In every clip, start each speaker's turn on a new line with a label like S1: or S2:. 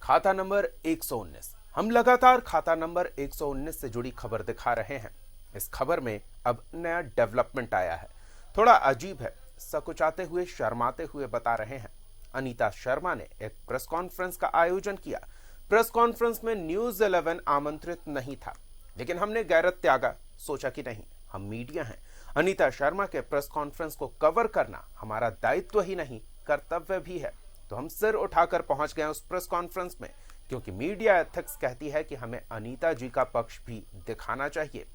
S1: खाता नंबर 119। हम लगातार खाता नंबर 119 से जुड़ी खबर दिखा रहे हैं। इस खबर में अब नया डेवलपमेंट आया है। थोड़ा अजीब है, सकुचाते हुए शर्माते हुए बता रहे हैं। अनीता शर्मा ने एक प्रेस कॉन्फ्रेंस का आयोजन किया। प्रेस कॉन्फ्रेंस में न्यूज 11 आमंत्रित नहीं था, लेकिन हमने गैरत त्यागा, सोचा कि नहीं, हम मीडिया हैं। अनीता शर्मा के प्रेस कॉन्फ्रेंस को कवर करना हमारा दायित्व ही नहीं, कर्तव्य भी है। तो हम सिर उठाकर पहुंच गए उस प्रेस कॉन्फ्रेंस में, क्योंकि मीडिया एथिक्स कहती है कि हमें अनीता जी का पक्ष भी दिखाना चाहिए।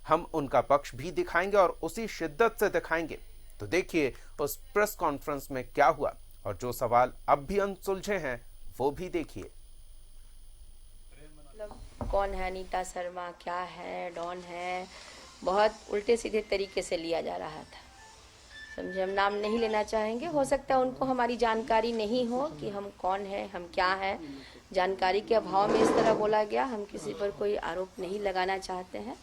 S1: हम उनका पक्ष भी दिखाएंगे और उसी शिद्दत से दिखाएंगे। तो देखिए उस प्रेस कॉन्फ्रेंस में क्या हुआ, और जो सवाल अब भी अनसुलझे हैं वो भी देखिए।
S2: कौन है अनीता शर्मा, क्या है, डॉन है, बहुत उल्टे सीधे तरीके से लिया जा रहा था। समझे, हम नाम नहीं लेना चाहेंगे। हो सकता है उनको हमारी जानकारी नहीं हो कि हम कौन है, हम क्या है। जानकारी के अभाव में इस तरह बोला गया। हम किसी पर कोई आरोप नहीं लगाना चाहते हैं,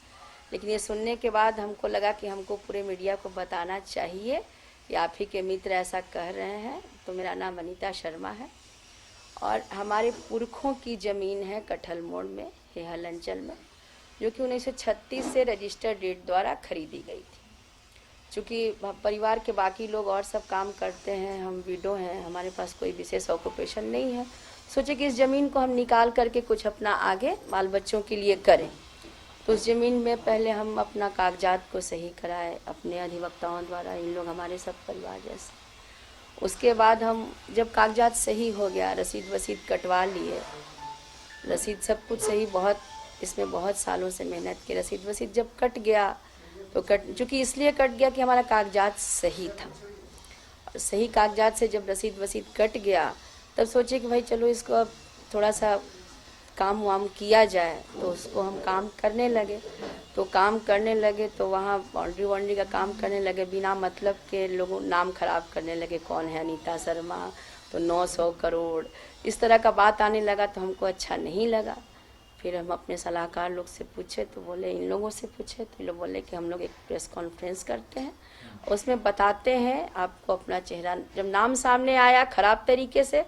S2: लेकिन ये सुनने के बाद हमको लगा कि हमको पूरे मीडिया को बताना चाहिए कि आप ही के मित्र ऐसा कह रहे हैं। तो मेरा नाम अनीता शर्मा है और हमारे पुरखों की ज़मीन है कटहल मोड़ में, हेहल अंचल में, जो कि 1936 से रजिस्टर्ड डेट द्वारा खरीदी गई थी। चूँकि परिवार के बाकी लोग और सब काम करते हैं, हम विडो हैं, हमारे पास कोई विशेष ऑक्यूपेशन नहीं है। सोचे कि इस ज़मीन को हम निकाल करके कुछ अपना आगे बाल बच्चों के लिए करें। तो उस ज़मीन में पहले हम अपना कागजात को सही कराए अपने अधिवक्ताओं द्वारा, इन लोग हमारे सब परिवार जैसे। उसके बाद हम जब कागजात सही हो गया, रसीद वसीद कटवा लिए, रसीद सब कुछ सही, बहुत इसमें बहुत सालों से मेहनत की। रसीद वसीद जब कट गया तो चूँकि इसलिए कट गया कि हमारा कागजात सही था, और सही कागजात से जब रसीद वसीद कट गया तब सोचे कि भाई चलो इसको अब थोड़ा सा काम वाम किया जाए। तो उसको हम काम करने लगे। तो वहाँ बाउंड्री वाउंड्री का काम करने लगे। बिना मतलब के लोगों नाम खराब करने लगे, कौन है अनीता शर्मा, तो 900 करोड़, इस तरह का बात आने लगा। तो हमको अच्छा नहीं लगा। फिर हम अपने सलाहकार लोग से पूछे, तो बोले, इन लोगों से पूछे तो ये लोग बोले कि हम लोग एक प्रेस कॉन्फ्रेंस करते हैं, उसमें बताते हैं आपको अपना चेहरा। जब नाम सामने आया खराब तरीके से,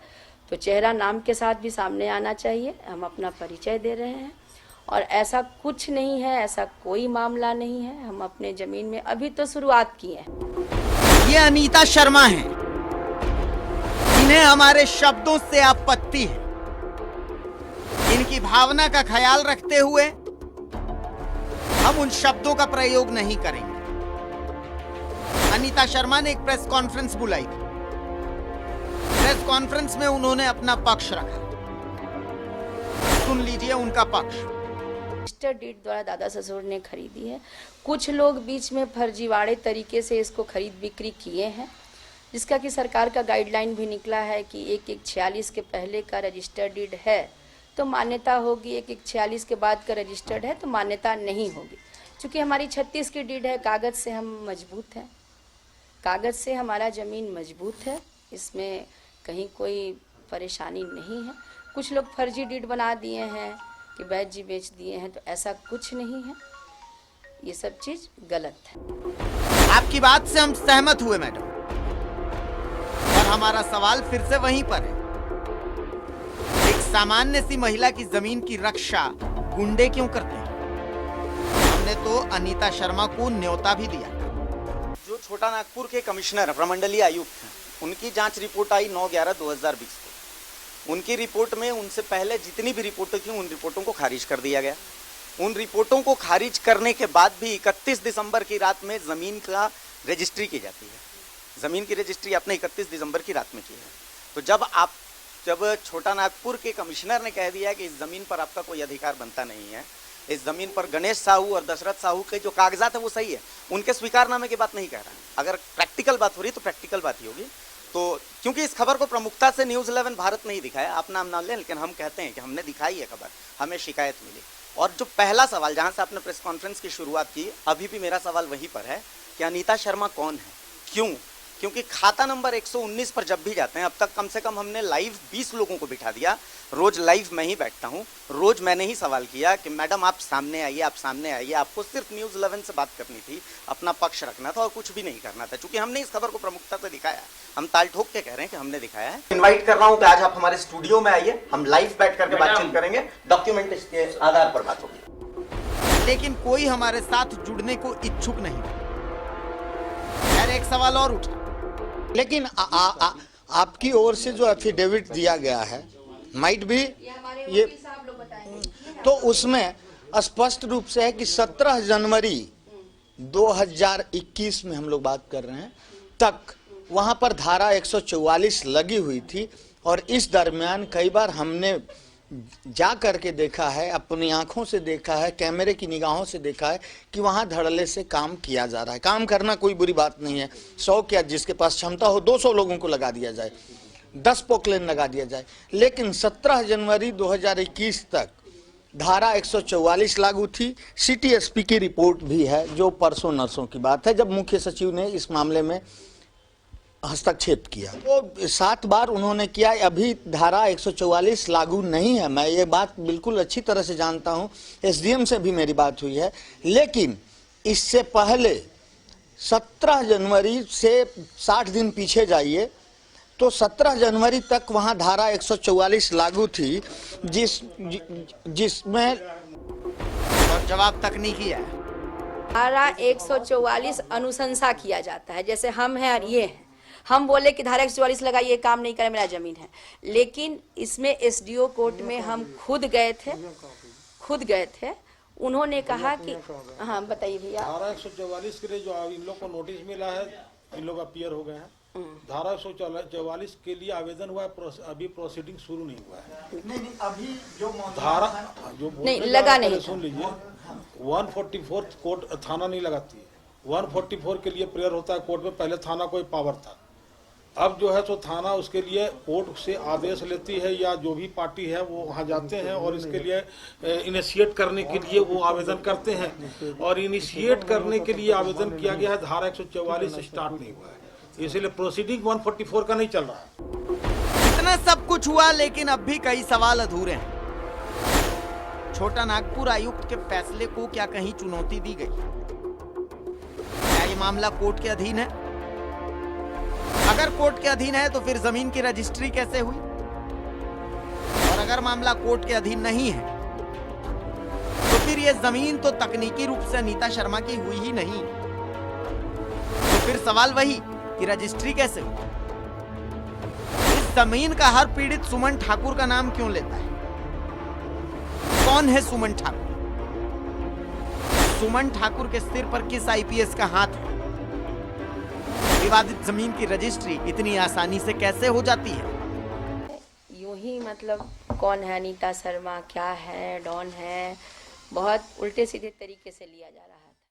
S2: तो चेहरा नाम के साथ भी सामने आना चाहिए। हम अपना परिचय दे रहे हैं और ऐसा कुछ नहीं है, ऐसा कोई मामला नहीं है। हम अपने ज़मीन में अभी तो शुरुआत की है।
S3: ये अनीता शर्मा हैं, इन्हें हमारे शब्दों से आपत्ति है। इनकी भावना का ख्याल रखते हुए हम उन शब्दों का प्रयोग नहीं करेंगे। अनीता शर्मा ने एक प्रेस कॉन्फ्रेंस बुलाई थी। प्रेस कॉन्फ्रेंस में उन्होंने अपना पक्ष रखा। सुन लीजिए उनका पक्ष।
S2: रजिस्टर्ड डीड द्वारा दादा ससुर ने खरीदी है। कुछ लोग बीच में फर्जीवाड़े तरीके से इसको खरीद बिक्री किए हैं, जिसका कि सरकार का गाइडलाइन भी निकला है कि 1146 के पहले का रजिस्टर्ड डीड है तो मान्यता होगी, 1146 के बाद का रजिस्टर्ड है तो मान्यता नहीं होगी। चूँकि हमारी 36 की डीड है, कागज़ से हम मजबूत हैं, कागज़ से हमारा ज़मीन मजबूत है, इसमें कहीं कोई परेशानी नहीं है। कुछ लोग फर्जी डीड बना दिए हैं कि वैद्य जी बेच दिए हैं, तो ऐसा कुछ नहीं है। ये सब चीज़ गलत है।
S3: आपकी बात से हम सहमत हुए मैडम, और हमारा सवाल फिर से वहीं पर है। एक सामान्य सी महिला की जमीन की रक्षा गुंडे क्यों करते हैं? हमने तो अनीता शर्मा को न्योता भी दिया।
S4: जो छोटा नागपुर के कमिश्नर प्रमंडलीय आयुक्त हैं, उनकी जांच रिपोर्ट आई 9/11/2020 को। उनकी रिपोर्ट में उनसे पहले जितनी भी रिपोर्टें थी उन रिपोर्टों को खारिज कर दिया गया। उन रिपोर्टों को खारिज करने के बाद भी 31 दिसंबर की रात में ज़मीन का रजिस्ट्री की जाती है। ज़मीन की रजिस्ट्री आपने 31 दिसंबर की रात में की है। तो जब छोटा नागपुर के कमिश्नर ने कह दिया कि इस ज़मीन पर आपका कोई अधिकार बनता नहीं है, इस ज़मीन पर गणेश साहू और दशरथ साहू के जो कागजात है वो सही है, उनके स्वीकारनामे की बात नहीं कह रहा है। अगर प्रैक्टिकल बात हो रही है तो प्रैक्टिकल बात ही होगी। तो क्योंकि इस खबर को प्रमुखता से न्यूज़ 11 भारत नहीं दिखाया, आप नाम ना लें, लेकिन हम कहते हैं कि हमने दिखाई है खबर, हमें शिकायत मिली। और जो पहला सवाल जहाँ से आपने प्रेस कॉन्फ्रेंस की शुरुआत की, अभी भी मेरा सवाल वहीं पर है कि अनीता शर्मा कौन है, क्यों क्योंकि खाता नंबर 119 पर जब भी जाते हैं, अब तक कम से कम हमने लाइव 20 लोगों को बिठा दिया। रोज लाइव मैं ही बैठता हूं, रोज मैंने ही सवाल किया कि मैडम आप सामने आइए, आप सामने आइए, आपको सिर्फ न्यूज़ 11 से बात करनी थी, अपना पक्ष रखना था और कुछ भी नहीं करना था। चूंकि हमने इस खबर को प्रमुखता से दिखाया, हम ताल ठोक के कह रहे हैं कि हमने दिखाया है। इन्वाइट कर रहा हूं कि आज आप हमारे स्टूडियो में आइए, हम लाइव बैठ करके बातचीत करेंगे, डॉक्यूमेंट के आधार पर बात होगी।
S3: लेकिन कोई हमारे साथ जुड़ने को इच्छुक नहीं। खैर एक सवाल और उठा,
S5: लेकिन आपकी ओर से जो एफिडेविट दिया गया है माइट भी ये, तो उसमें स्पष्ट रूप से है कि 17 जनवरी 2021 में हम लोग बात कर रहे हैं तक वहां पर धारा 144 लगी हुई थी। और इस दरमियान कई बार हमने जा करके देखा है, अपनी आंखों से देखा है, कैमरे की निगाहों से देखा है कि वहां धड़ल्ले से काम किया जा रहा है। काम करना कोई बुरी बात नहीं है, 100 क्या जिसके पास क्षमता हो 200 लोगों को लगा दिया जाए, 10 पोकलेन लगा दिया जाए। लेकिन 17 जनवरी 2021 तक धारा 144 लागू थी। सिटी एसपी की रिपोर्ट भी है, जो परसों नरसों की बात है, जब मुख्य सचिव ने इस मामले में हस्तक्षेप किया। तो 7 बार उन्होंने किया, अभी धारा 144 लागू नहीं है। मैं ये बात बिल्कुल अच्छी तरह से जानता हूँ, एसडीएम से भी मेरी बात हुई है। लेकिन इससे पहले 17 जनवरी से 60 दिन पीछे जाइए तो 17 जनवरी तक वहाँ धारा 144 लागू थी, जिसमें
S3: और जवाब तकनीकी है।
S2: धारा 144 अनुशंसा किया जाता है। जैसे हम हैं और ये हैं, हम बोले कि धारा 144 लगाइए, काम नहीं करे, मेरा जमीन है। लेकिन इसमें एसडीओ कोर्ट में हम खुद गए थे, उन्होंने कहा कि हाँ बताइए भैया।
S6: धारा 144 के लिए जो इन लोग को नोटिस मिला है, इन लोग अपीयर हो गए हैं। धारा 144 के लिए आवेदन हुआ है, अभी प्रोसीडिंग शुरू नहीं हुआ है।
S3: नहीं अभी जो
S6: धारा जो
S2: नहीं लगा नहीं,
S6: सुन लीजिए, 144 कोर्ट थाना नहीं लगाती है। 144 के लिए प्रेयर होता है कोर्ट में, पहले थाना कोई पावर था। अब जो है तो थाना उसके लिए कोर्ट से आदेश लेती है, या जो भी पार्टी है वो वहाँ जाते हैं और इसके लिए इनिशिएट करने के लिए वो आवेदन करते हैं। और इनिशिएट करने के लिए आवेदन किया गया है, धारा 144 स्टार्ट नहीं हुआ है, इसीलिए प्रोसीडिंग 144 का नहीं चल रहा है।
S3: इतना सब कुछ हुआ, लेकिन अब भी कई सवाल अधूरे हैं। छोटा नागपुर आयुक्त के फैसले को क्या कहीं चुनौती दी गई? क्या ये मामला कोर्ट के अधीन है? अगर कोर्ट के अधीन है तो फिर जमीन की रजिस्ट्री कैसे हुई? और अगर मामला कोर्ट के अधीन नहीं है तो फिर ये जमीन तो तकनीकी रूप से अनीता शर्मा की हुई ही नहीं। तो फिर सवाल वही कि रजिस्ट्री कैसे हुई? इस जमीन का हर पीड़ित सुमन ठाकुर का नाम क्यों लेता है? कौन है सुमन ठाकुर? सुमन ठाकुर के सिर पर किस आईपीएस का हाथ है? विवादित जमीन की रजिस्ट्री इतनी आसानी से कैसे हो जाती है?
S2: यूं ही मतलब कौन है अनीता शर्मा, क्या है, डॉन है, बहुत उल्टे सीधे तरीके से लिया जा रहा था।